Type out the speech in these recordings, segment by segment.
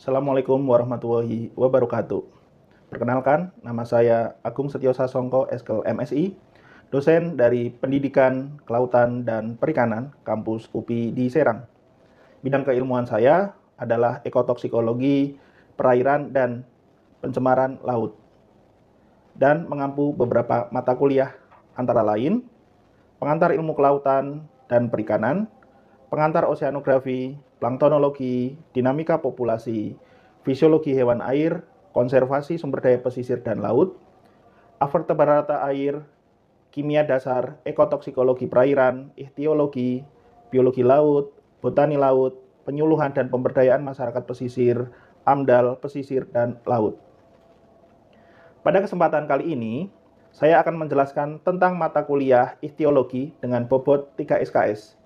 Assalamualaikum warahmatullahi wabarakatuh. Perkenalkan, nama saya Agung Setio Sasongko, SKL MSI, dosen dari Pendidikan Kelautan dan Perikanan, Kampus UPI di Serang. Bidang keilmuan saya adalah ekotoksikologi, perairan, dan pencemaran laut. Dan mengampu beberapa mata kuliah, antara lain, pengantar ilmu kelautan dan perikanan, pengantar oseanografi, planktonologi, dinamika populasi, fisiologi hewan air, konservasi sumber daya pesisir dan laut, avertebrata air, kimia dasar, ekotoksikologi perairan, ichtiologi, biologi laut, botani laut, penyuluhan dan pemberdayaan masyarakat pesisir, AMDAL, pesisir, dan laut. Pada kesempatan kali ini, saya akan menjelaskan tentang mata kuliah ichtiologi dengan bobot 3 SKS.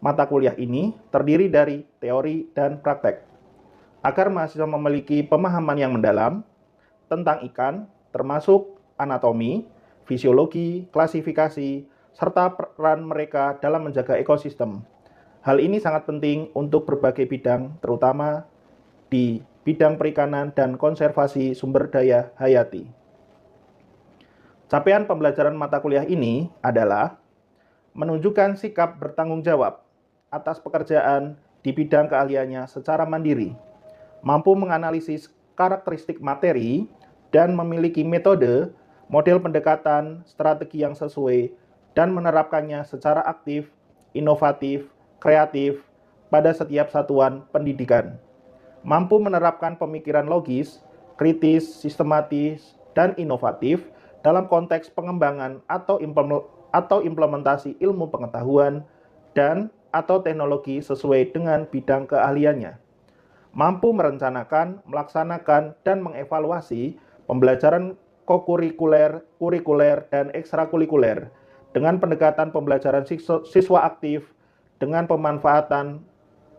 Mata kuliah ini terdiri dari teori dan praktek, agar mahasiswa memiliki pemahaman yang mendalam tentang ikan, termasuk anatomi, fisiologi, klasifikasi, serta peran mereka dalam menjaga ekosistem. Hal ini sangat penting untuk berbagai bidang, terutama di bidang perikanan dan konservasi sumber daya hayati. Capaian pembelajaran mata kuliah ini adalah menunjukkan sikap bertanggung jawab atas pekerjaan di bidang keahliannya secara mandiri, mampu menganalisis karakteristik materi, dan memiliki metode, model pendekatan, strategi yang sesuai, dan menerapkannya secara aktif, inovatif, kreatif pada setiap satuan pendidikan. Mampu menerapkan pemikiran logis, kritis, sistematis, dan inovatif dalam konteks pengembangan atau implementasi ilmu pengetahuan dan atau teknologi sesuai dengan bidang keahliannya. Mampu merencanakan, melaksanakan, dan mengevaluasi pembelajaran kokurikuler, kurikuler, dan ekstrakurikuler dengan pendekatan pembelajaran siswa aktif dengan pemanfaatan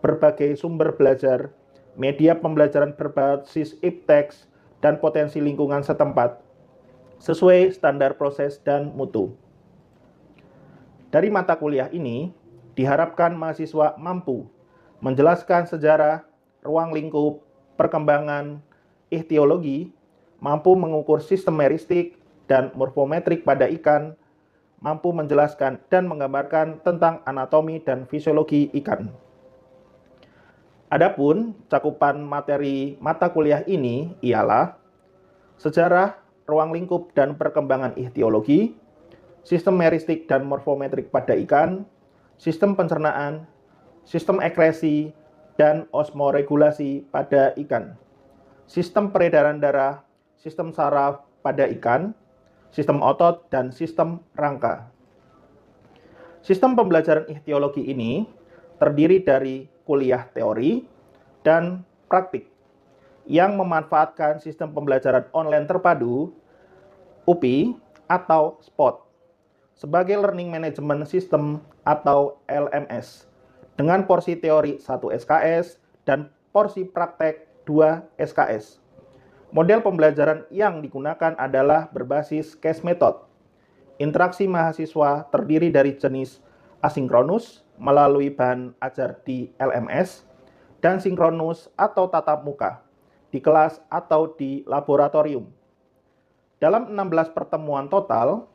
berbagai sumber belajar, media pembelajaran berbasis ipteks, dan potensi lingkungan setempat sesuai standar proses dan mutu. Dari mata kuliah ini, diharapkan mahasiswa mampu menjelaskan sejarah, ruang lingkup, perkembangan, ichtiologi, mampu mengukur sistem meristik dan morfometrik pada ikan, mampu menjelaskan dan menggambarkan tentang anatomi dan fisiologi ikan. Adapun cakupan materi mata kuliah ini ialah sejarah, ruang lingkup dan perkembangan ichtiologi, sistem meristik dan morfometrik pada ikan, sistem pencernaan, sistem ekskresi, dan osmoregulasi pada ikan, sistem peredaran darah, sistem saraf pada ikan, sistem otot, dan sistem rangka. Sistem pembelajaran ichtiologi ini terdiri dari kuliah teori dan praktik yang memanfaatkan sistem pembelajaran online terpadu UPI atau SPOT sebagai Learning Management System atau LMS dengan porsi teori 1 SKS dan porsi praktek 2 SKS. Model pembelajaran yang digunakan adalah berbasis case method. Interaksi mahasiswa terdiri dari jenis asinkronus melalui bahan ajar di LMS dan sinkronus atau tatap muka di kelas atau di laboratorium. Dalam 16 pertemuan total,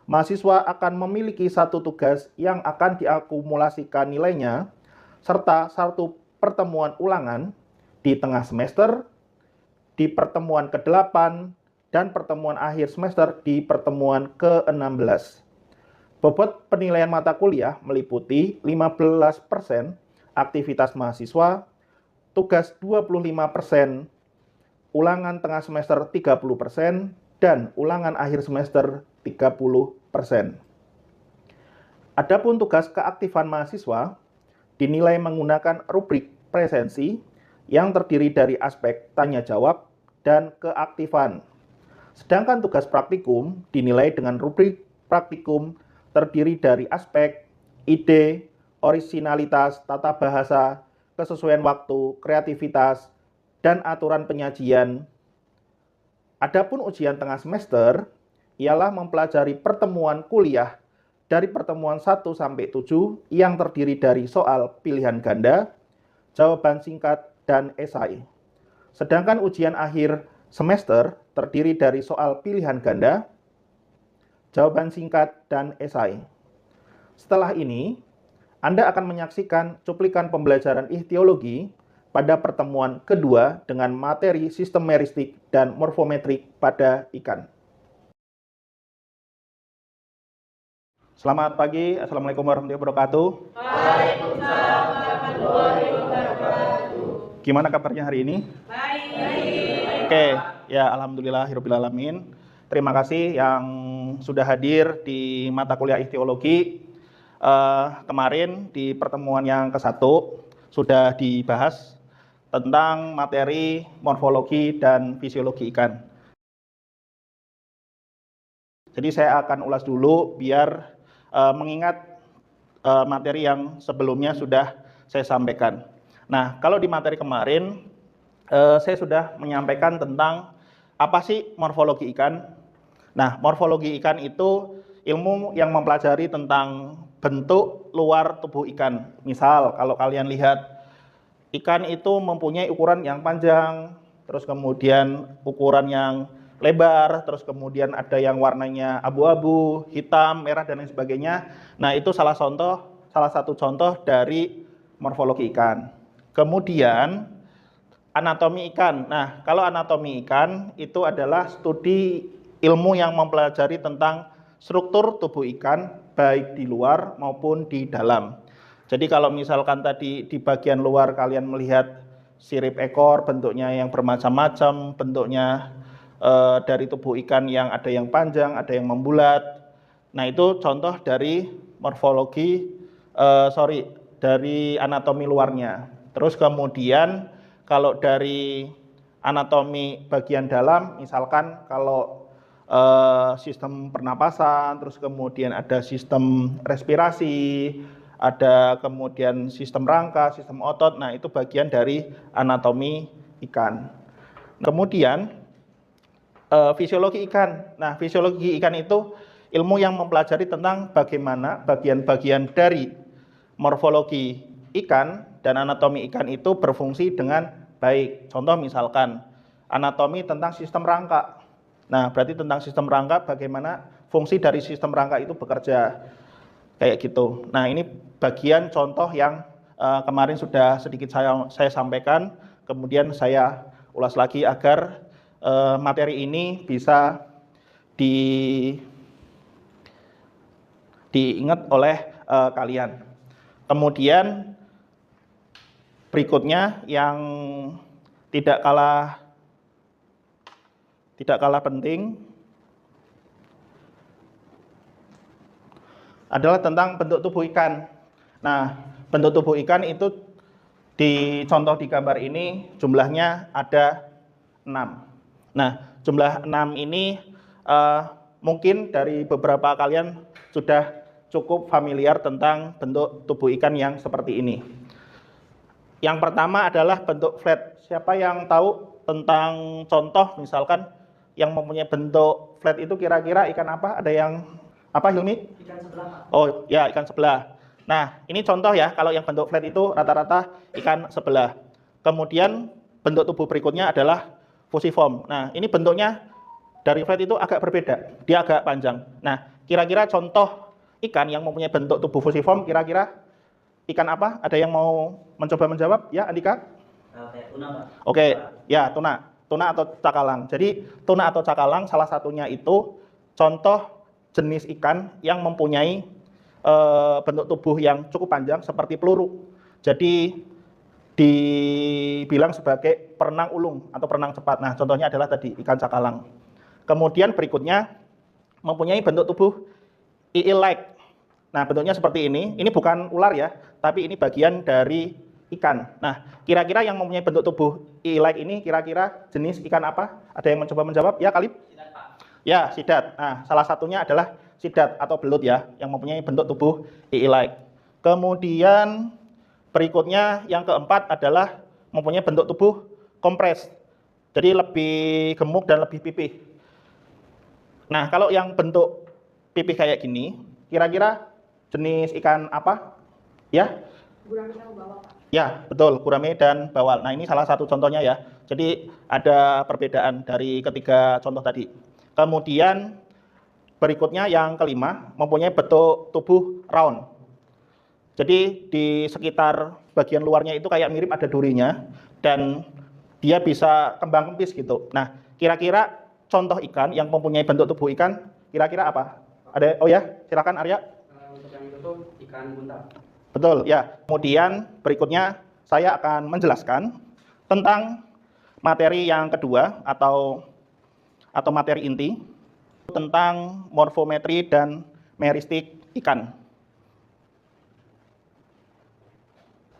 mahasiswa akan memiliki satu tugas yang akan diakumulasikan nilainya, serta satu pertemuan ulangan di tengah semester, di pertemuan ke-8, dan pertemuan akhir semester di pertemuan ke-16. Bobot penilaian mata kuliah meliputi 15% aktivitas mahasiswa, tugas 25%, ulangan tengah semester 30%, dan ulangan akhir semester 30%. Adapun tugas keaktifan mahasiswa dinilai menggunakan rubrik presensi yang terdiri dari aspek tanya jawab dan keaktifan. Sedangkan tugas praktikum dinilai dengan rubrik praktikum terdiri dari aspek ide, orisinalitas, tata bahasa, kesesuaian waktu, kreativitas, dan aturan penyajian. Adapun ujian tengah semester ialah mempelajari pertemuan kuliah dari pertemuan 1 sampai 7 yang terdiri dari soal pilihan ganda, jawaban singkat, dan esai. Sedangkan ujian akhir semester terdiri dari soal pilihan ganda, jawaban singkat, dan esai. Setelah ini, Anda akan menyaksikan cuplikan pembelajaran ichtiologi pada pertemuan kedua dengan materi sistem meristik dan morfometrik pada ikan. Selamat pagi, Assalamualaikum warahmatullahi wabarakatuh. Waalaikumsalam warahmatullahi wabarakatuh. Gimana kabarnya hari ini? Baik. Oke, ya alhamdulillahirobbilalamin. Terima kasih yang sudah hadir di mata kuliah ichtiologi. Kemarin di pertemuan yang ke-1 sudah dibahas tentang materi morfologi dan fisiologi ikan. Jadi saya akan ulas dulu biar mengingat materi yang sebelumnya sudah saya sampaikan. Nah, kalau di materi kemarin saya sudah menyampaikan tentang apa sih morfologi ikan. Nah, morfologi ikan itu ilmu yang mempelajari tentang bentuk luar tubuh ikan. Misal, kalau kalian lihat ikan itu mempunyai ukuran yang panjang, terus kemudian ukuran yang lebar, terus kemudian ada yang warnanya abu-abu, hitam, merah, dan lain sebagainya. Nah, itu salah satu contoh dari morfologi ikan. Kemudian anatomi ikan. Nah, kalau anatomi ikan itu adalah studi ilmu yang mempelajari tentang struktur tubuh ikan baik di luar maupun di dalam. Jadi kalau misalkan tadi di bagian luar kalian melihat sirip ekor bentuknya yang bermacam-macam, bentuknya dari tubuh ikan yang ada yang panjang, ada yang membulat. Nah, itu contoh dari dari anatomi luarnya. Terus kemudian kalau dari anatomi bagian dalam, misalkan kalau sistem pernapasan, terus kemudian ada sistem respirasi, ada kemudian sistem rangka, sistem otot. Nah, itu bagian dari anatomi ikan. Kemudian fisiologi ikan. Nah, fisiologi ikan itu ilmu yang mempelajari tentang bagaimana bagian-bagian dari morfologi ikan dan anatomi ikan itu berfungsi dengan baik. Contoh misalkan anatomi tentang sistem rangka. Nah, berarti tentang sistem rangka bagaimana fungsi dari sistem rangka itu bekerja. Kayak gitu. Nah, ini bagian contoh yang kemarin sudah sedikit saya sampaikan. Kemudian saya ulas lagi agar materi ini bisa diingat oleh kalian. Kemudian berikutnya yang tidak kalah penting adalah tentang bentuk tubuh ikan. Nah, bentuk tubuh ikan itu dicontoh di gambar ini jumlahnya ada 6. Nah, jumlah 6 ini mungkin dari beberapa kalian sudah cukup familiar tentang bentuk tubuh ikan yang seperti ini. Yang pertama adalah bentuk flat. Siapa yang tahu tentang contoh misalkan yang mempunyai bentuk flat itu kira-kira ikan apa? Ada yang apa, Hilmi? Ikan sebelah. Oh ya, ikan sebelah. Nah, ini contoh ya, kalau yang bentuk flat itu rata-rata ikan sebelah. Kemudian bentuk tubuh berikutnya adalah fusiform. Nah, ini bentuknya dari flat itu agak berbeda, dia agak panjang. Nah, kira-kira contoh ikan yang mempunyai bentuk tubuh fusiform kira-kira ikan apa? Ada yang mau mencoba menjawab? Ya, Andika? Tuna, Pak. Oke, ya tuna. Tuna atau cakalang. Jadi, tuna atau cakalang salah satunya itu contoh jenis ikan yang mempunyai bentuk tubuh yang cukup panjang seperti peluru. Jadi, dibilang sebagai perenang ulung atau perenang cepat. Nah, contohnya adalah tadi ikan cakalang. Kemudian berikutnya mempunyai bentuk tubuh eel-like. Nah, bentuknya seperti ini. Ini bukan ular ya, tapi ini bagian dari ikan. Nah, kira-kira yang mempunyai bentuk tubuh eel-like ini kira-kira jenis ikan apa? Ada yang mencoba menjawab? Ya, Kalib? Sidat, Pak. Ya, sidat. Nah, salah satunya adalah sidat atau belut ya, yang mempunyai bentuk tubuh eel-like. Kemudian berikutnya yang keempat adalah mempunyai bentuk tubuh kompres. Jadi lebih gemuk dan lebih pipih. Nah, kalau yang bentuk pipih kayak gini, kira-kira jenis ikan apa? Ya? Gurame tahu bawah, Pak. Ya, betul, gurame dan bawal. Nah, ini salah satu contohnya ya. Jadi ada perbedaan dari ketiga contoh tadi. Kemudian berikutnya yang kelima, mempunyai bentuk tubuh round. Jadi di sekitar bagian luarnya itu kayak mirip ada durinya dan dia bisa kembang kempis gitu. Nah, kira-kira contoh ikan yang mempunyai bentuk tubuh ikan kira-kira apa? Ada, oh ya, silakan Arya. Untuk yang itu tuh ikan buntal. Betul, ya. Kemudian berikutnya saya akan menjelaskan tentang materi yang kedua atau materi inti tentang morfometri dan meristik ikan.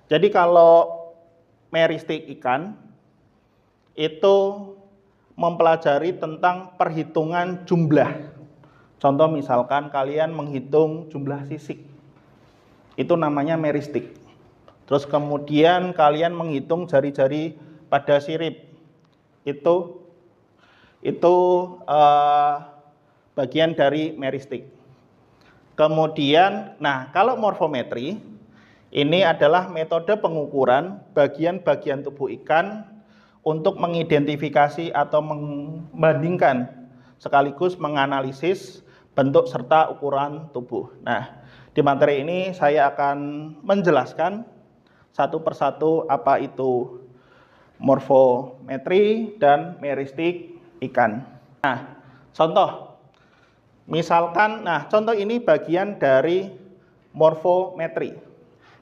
Jadi kalau meristik ikan itu mempelajari tentang perhitungan jumlah. Contoh misalkan kalian menghitung jumlah sisik. Itu namanya meristik. Terus kemudian kalian menghitung jari-jari pada sirip. Itu bagian dari meristik. Kemudian, nah kalau morfometri, ini adalah metode pengukuran bagian-bagian tubuh ikan untuk mengidentifikasi atau membandingkan sekaligus menganalisis bentuk serta ukuran tubuh. Nah, di materi ini saya akan menjelaskan satu persatu apa itu morfometri dan meristik ikan. Nah, contoh. Misalkan, nah contoh ini bagian dari morfometri.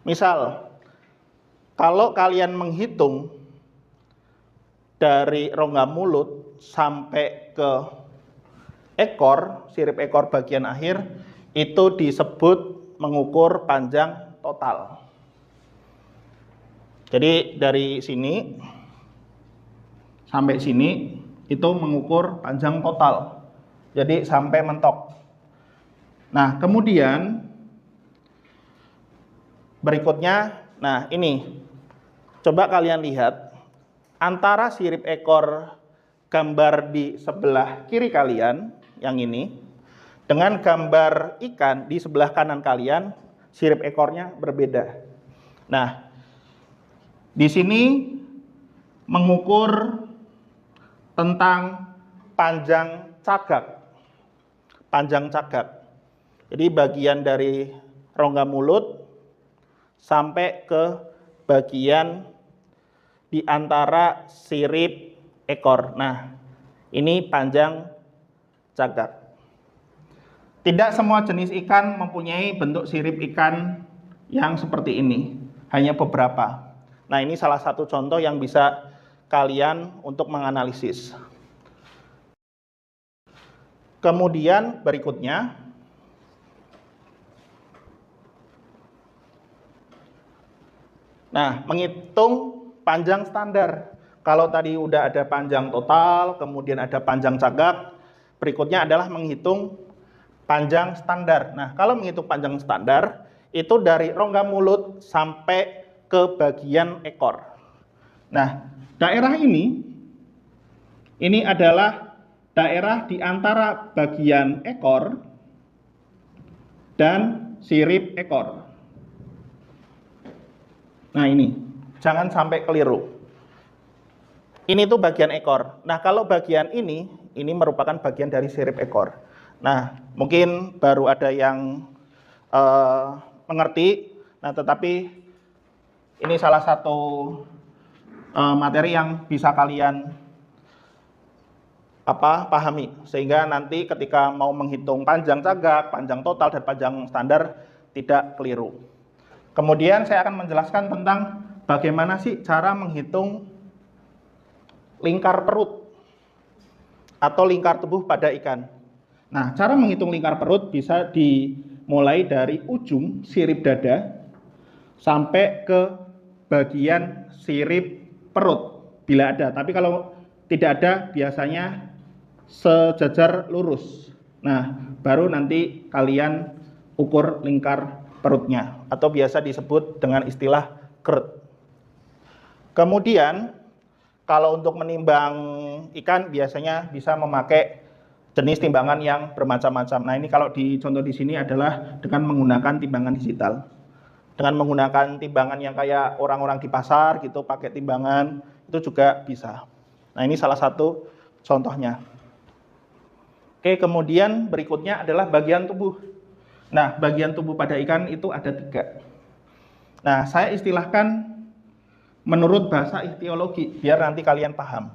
Misal, kalau kalian menghitung dari rongga mulut sampai ke ekor, sirip ekor bagian akhir, itu disebut mengukur panjang total. Jadi dari sini sampai sini itu mengukur panjang total. Jadi sampai mentok. Nah, kemudian berikutnya, nah ini coba kalian lihat antara sirip ekor gambar di sebelah kiri kalian yang ini dengan gambar ikan di sebelah kanan kalian, sirip ekornya berbeda. Nah, di sini mengukur tentang panjang cagak. Panjang cagak. Jadi bagian dari rongga mulut sampai ke bagian di antara sirip ekor. Nah, ini panjang cagak. Tidak semua jenis ikan mempunyai bentuk sirip ikan yang seperti ini, hanya beberapa. Nah, ini salah satu contoh yang bisa kalian untuk menganalisis. Kemudian berikutnya, nah, menghitung panjang standar. Kalau tadi udah ada panjang total, kemudian ada panjang cagak, berikutnya adalah menghitung panjang standar. Nah, kalau menghitung panjang standar, itu dari rongga mulut sampai ke bagian ekor. Nah, daerah ini adalah daerah di antara bagian ekor dan sirip ekor. Nah, ini, jangan sampai keliru. Ini tuh bagian ekor. Nah, kalau bagian ini merupakan bagian dari sirip ekor. Nah, mungkin baru ada yang mengerti. Nah, tetapi ini salah satu materi yang bisa kalian pahami, sehingga nanti ketika mau menghitung panjang cagak, panjang total, dan panjang standar tidak keliru. Kemudian saya akan menjelaskan tentang bagaimana sih cara menghitung lingkar perut atau lingkar tubuh pada ikan. Nah, cara menghitung lingkar perut bisa dimulai dari ujung sirip dada sampai ke bagian sirip perut bila ada. Tapi kalau tidak ada biasanya sejajar lurus. Nah, baru nanti kalian ukur lingkar perutnya atau biasa disebut dengan istilah kerut. Kemudian kalau untuk menimbang ikan biasanya bisa memakai jenis timbangan yang bermacam-macam. Nah, ini kalau di contoh di sini adalah dengan menggunakan timbangan digital. Dengan menggunakan timbangan yang kayak orang-orang di pasar gitu, pakai timbangan, itu juga bisa. Nah, ini salah satu contohnya. Oke, kemudian berikutnya adalah bagian tubuh. Nah, bagian tubuh pada ikan itu ada 3. Nah, saya istilahkan menurut bahasa ichtiologi, biar nanti kalian paham.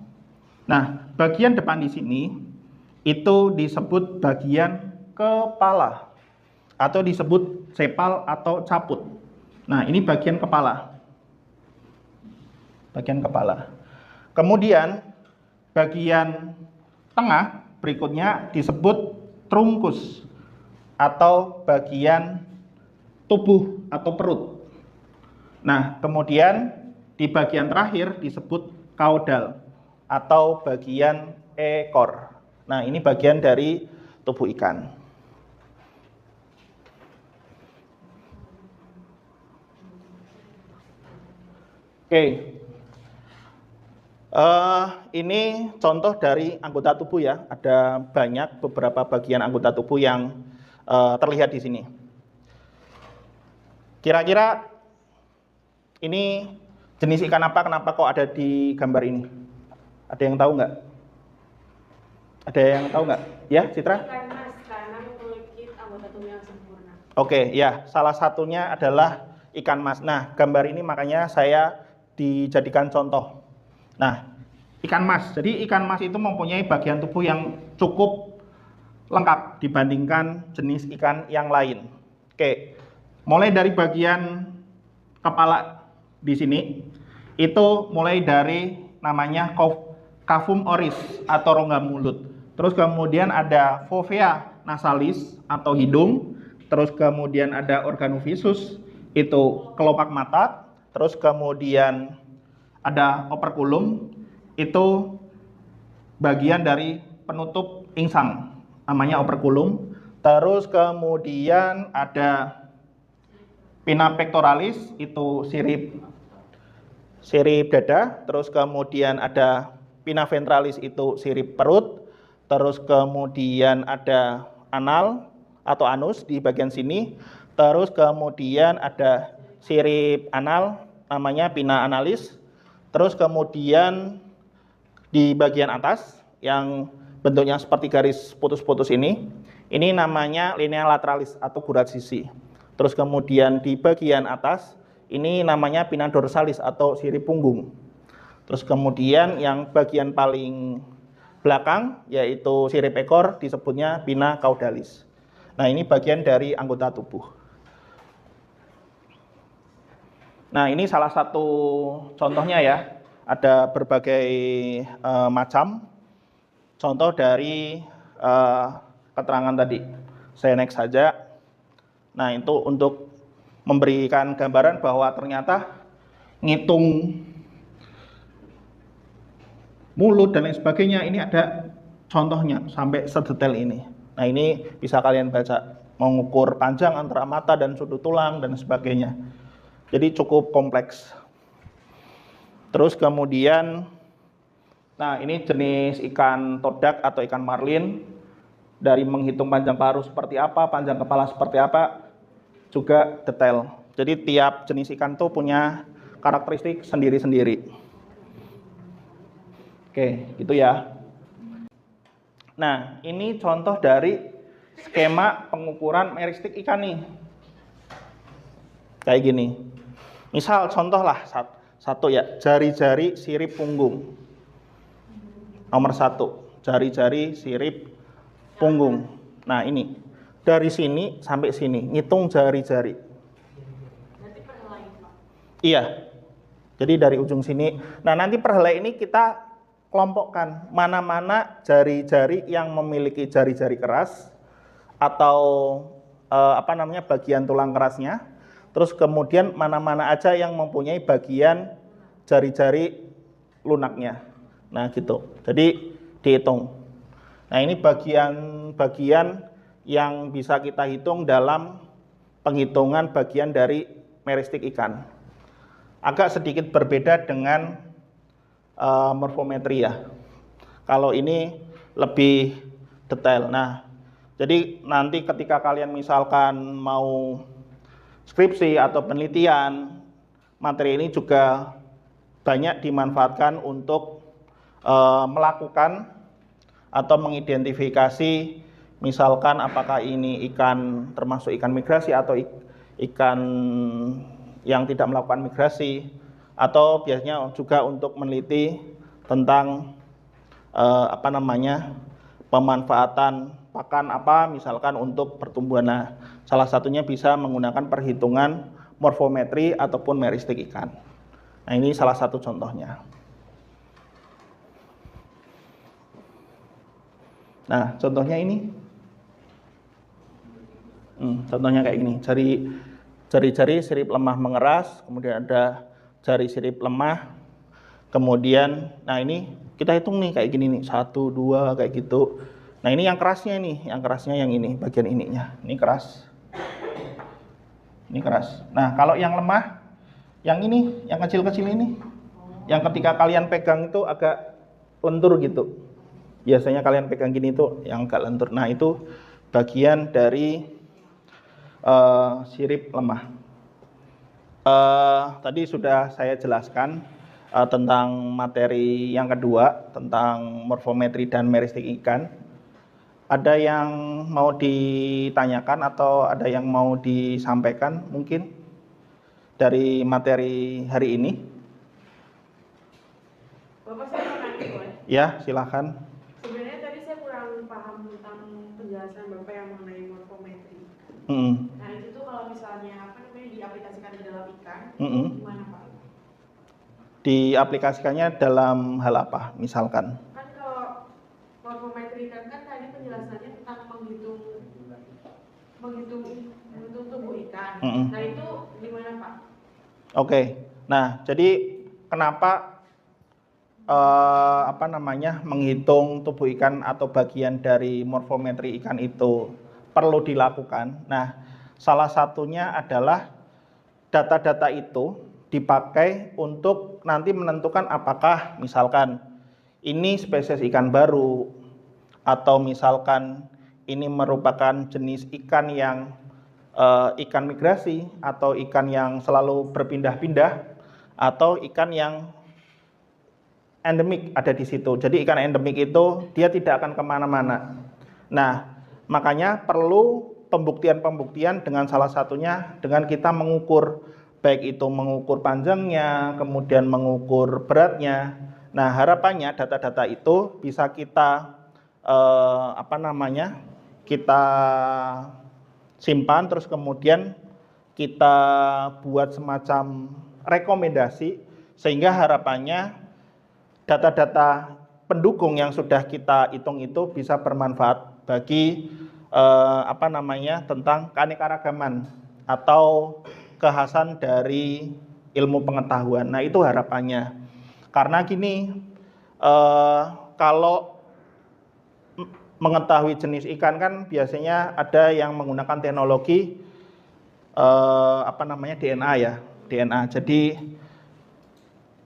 Nah, bagian depan di sini itu disebut bagian kepala, atau disebut sepal atau caput. Nah, ini bagian kepala. Bagian kepala. Kemudian, bagian tengah berikutnya disebut trunkus, atau bagian tubuh atau perut. Nah, kemudian di bagian terakhir disebut kaudal atau bagian ekor. Nah, ini bagian dari tubuh ikan. Oke. Ini contoh dari anggota tubuh ya. Ada banyak beberapa bagian anggota tubuh yang terlihat di sini. Kira-kira ini jenis ikan apa? Kenapa kok ada di gambar ini? Ada yang tahu nggak? Ada yang tahu nggak? Ya, Citra? Ikan mas, karena memiliki anggota tubuh yang sempurna. Oke, ya. Salah satunya adalah ikan mas. Nah, gambar ini makanya saya dijadikan contoh. Nah, ikan mas. Jadi ikan mas itu mempunyai bagian tubuh yang cukup lengkap dibandingkan jenis ikan yang lain. Oke, mulai dari bagian kepala di sini, itu mulai dari namanya cavum oris atau rongga mulut. Terus kemudian ada fovea nasalis atau hidung. Terus kemudian ada organovisus, itu kelopak mata. Terus kemudian ada operculum, itu bagian dari penutup insang, namanya operculum. Terus kemudian ada pinna pectoralis, itu sirip dada. Terus kemudian ada pinna ventralis, itu sirip perut. Terus kemudian ada anal atau anus di bagian sini. Terus kemudian ada sirip anal, namanya pinna analis. Terus kemudian di bagian atas yang bentuknya seperti garis putus-putus ini namanya linea lateralis atau gurat sisi. Terus kemudian di bagian atas ini namanya pinna dorsalis atau sirip punggung. Terus kemudian yang bagian paling belakang yaitu sirip ekor disebutnya pinna caudalis. Nah, ini bagian dari anggota tubuh. Nah, ini salah satu contohnya ya. Ada berbagai macam contoh dari keterangan tadi. Saya next saja. Nah, itu untuk memberikan gambaran bahwa ternyata ngitung mulut dan lain sebagainya ini ada contohnya sampai sedetail ini. Nah, ini bisa kalian baca, mengukur panjang antara mata dan sudut tulang dan sebagainya. Jadi cukup kompleks. Terus kemudian, nah ini jenis ikan todak atau ikan marlin. Dari menghitung panjang paruh seperti apa, panjang kepala seperti apa, juga detail. Jadi tiap jenis ikan itu punya karakteristik sendiri-sendiri. Oke, gitu ya. Nah, ini contoh dari skema pengukuran meristik ikan nih. Kayak gini. Misal contoh lah, satu ya, jari-jari sirip punggung. Nomor 1, jari-jari sirip punggung. Nah, ini dari sini sampai sini, ngitung jari-jari. Berarti perhelai, Pak. Iya. Jadi dari ujung sini. Nah, nanti perhelai ini kita kelompokkan mana-mana jari-jari yang memiliki jari-jari keras atau bagian tulang kerasnya. Terus kemudian mana-mana aja yang mempunyai bagian jari-jari lunaknya. Nah, gitu. Jadi dihitung. Nah, ini bagian-bagian yang bisa kita hitung dalam penghitungan bagian dari meristik ikan. Agak sedikit berbeda dengan morfometri ya. Kalau ini lebih detail. Nah, jadi nanti ketika kalian misalkan mau skripsi atau penelitian, materi ini juga banyak dimanfaatkan untuk melakukan atau mengidentifikasi, misalkan apakah ini ikan termasuk ikan migrasi atau ikan yang tidak melakukan migrasi, atau biasanya juga untuk meneliti tentang pemanfaatan pakan apa misalkan untuk pertumbuhan. Nah, salah satunya bisa menggunakan perhitungan morfometri ataupun meristik ikan. Nah, ini salah satu contohnya. Nah, contohnya ini. Contohnya kayak gini. Jari-jari sirip lemah mengeras, kemudian ada jari sirip lemah. Kemudian, nah ini kita hitung nih kayak gini nih, 1, 2 kayak gitu. Nah, ini yang kerasnya nih, yang kerasnya yang ini, bagian ininya. Ini keras. Ini keras. Nah, kalau yang lemah, yang ini, yang kecil-kecil ini, yang ketika kalian pegang itu agak lentur gitu. Biasanya kalian pegang gini itu yang agak lentur. Nah, itu bagian dari sirip lemah. Tadi sudah saya jelaskan tentang materi yang kedua, tentang morfometri dan meristik ikan. Ada yang mau ditanyakan atau ada yang mau disampaikan mungkin dari materi hari ini? Bapak, saya mau nanya boleh? Ya, silakan. Sebenarnya tadi saya kurang paham tentang penjelasan Bapak yang mengenai morfometri. Nah, itu tuh kalau misalnya diaplikasikan di dalam ikan, gimana Pak? Diaplikasikannya dalam hal apa? Misalkan? Kan kalau morfometri kan tadi penjelasannya tentang menghitung tubuh ikan. Nah, itu gimana Pak? Oke. Nah, jadi kenapa menghitung tubuh ikan atau bagian dari morfometri ikan itu perlu dilakukan? Nah, salah satunya adalah data-data itu dipakai untuk nanti menentukan apakah misalkan ini spesies ikan baru, atau misalkan ini merupakan jenis ikan yang ikan migrasi, atau ikan yang selalu berpindah-pindah, atau ikan yang endemik ada di situ. Jadi ikan endemik itu dia tidak akan kemana-mana. Nah, makanya perlu pembuktian-pembuktian dengan salah satunya dengan kita mengukur, baik itu mengukur panjangnya, kemudian mengukur beratnya. Nah, harapannya data-data itu bisa kita kita simpan, terus kemudian kita buat semacam rekomendasi, sehingga harapannya data-data pendukung yang sudah kita hitung itu bisa bermanfaat bagi tentang keanekaragaman atau kekhasan dari ilmu pengetahuan. Nah, itu harapannya. Karena gini, kalau mengetahui jenis ikan kan biasanya ada yang menggunakan teknologi DNA ya, DNA. Jadi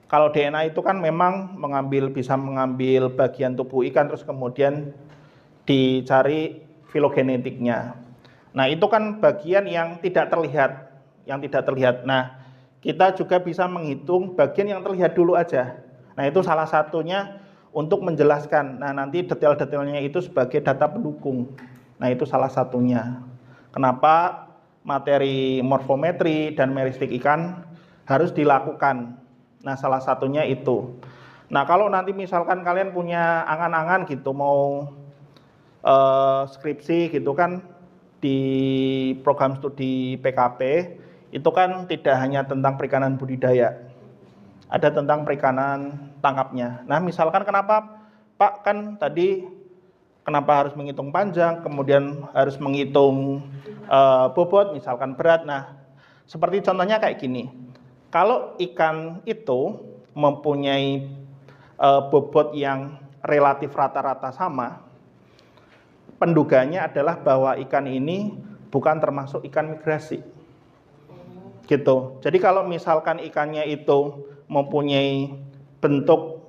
kalau DNA itu kan memang bisa mengambil bagian tubuh ikan, terus kemudian dicari filogenetiknya. Nah, itu kan bagian yang tidak terlihat. Nah, kita juga bisa menghitung bagian yang terlihat dulu aja. Nah, itu salah satunya untuk menjelaskan. Nah, nanti detail-detailnya itu sebagai data pendukung. Nah, itu salah satunya. Kenapa materi morfometri dan meristik ikan harus dilakukan. Nah, salah satunya itu. Nah, kalau nanti misalkan kalian punya angan-angan gitu, mau skripsi gitu kan, di program studi PKP, itu kan tidak hanya tentang perikanan budidaya, ada tentang perikanan tangkapnya. Nah, misalkan kenapa Pak kan tadi kenapa harus menghitung panjang, kemudian harus menghitung bobot, misalkan berat. Nah, seperti contohnya kayak gini. Kalau ikan itu mempunyai bobot yang relatif rata-rata sama, penduganya adalah bahwa ikan ini bukan termasuk ikan migrasi. Gitu. Jadi kalau misalkan ikannya itu mempunyai bentuk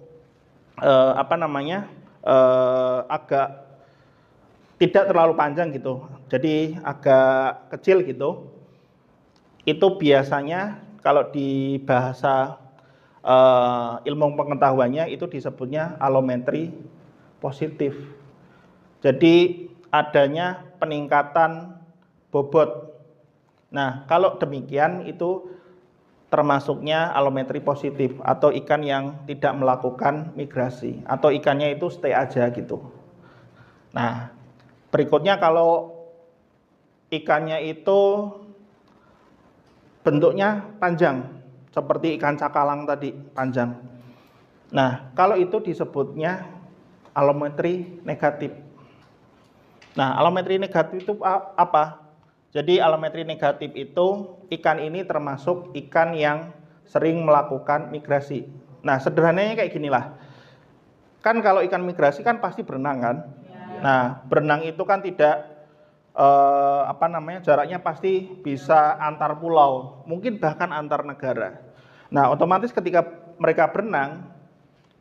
agak tidak terlalu panjang gitu, jadi agak kecil gitu, itu biasanya kalau di bahasa ilmu pengetahuannya itu disebutnya alometri positif. Jadi adanya peningkatan bobot. Nah, kalau demikian itu termasuknya alometri positif atau ikan yang tidak melakukan migrasi atau ikannya itu stay aja gitu. Nah, berikutnya kalau ikannya itu bentuknya panjang seperti ikan cakalang tadi, panjang. Nah, kalau itu disebutnya alometri negatif. Nah, alometri negatif itu apa? Jadi alometri negatif itu ikan ini termasuk ikan yang sering melakukan migrasi. Nah, sederhananya kayak ginilah. Kan kalau ikan migrasi kan pasti berenang kan? Nah, berenang itu kan tidak jaraknya pasti bisa antar pulau, mungkin bahkan antar negara. Nah, otomatis ketika mereka berenang,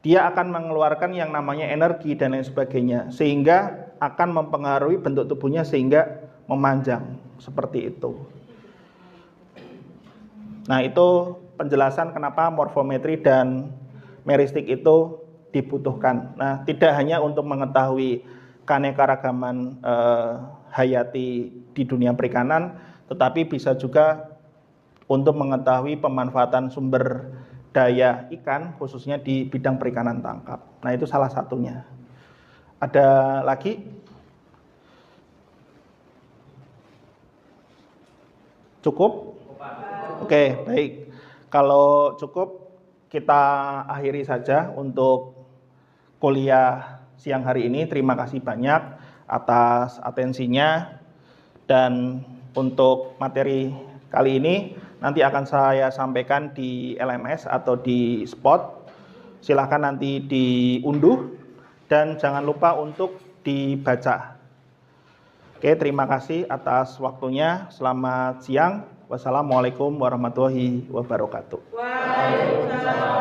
dia akan mengeluarkan yang namanya energi dan lain sebagainya, sehingga akan mempengaruhi bentuk tubuhnya sehingga memanjang seperti itu. Nah, itu penjelasan kenapa morfometri dan meristik itu dibutuhkan. Nah, tidak hanya untuk mengetahui keanekaragaman hayati di dunia perikanan, tetapi bisa juga untuk mengetahui pemanfaatan sumber daya ikan khususnya di bidang perikanan tangkap. Nah, itu salah satunya. Ada lagi? Cukup? Oke, baik. Kalau cukup, kita akhiri saja untuk kuliah siang hari ini. Terima kasih banyak atas atensinya. Dan untuk materi kali ini nanti akan saya sampaikan di LMS atau di spot. Silahkan nanti diunduh dan jangan lupa untuk dibaca. Oke, terima kasih atas waktunya. Selamat siang. Wassalamualaikum warahmatullahi wabarakatuh. Waalaikumsalam.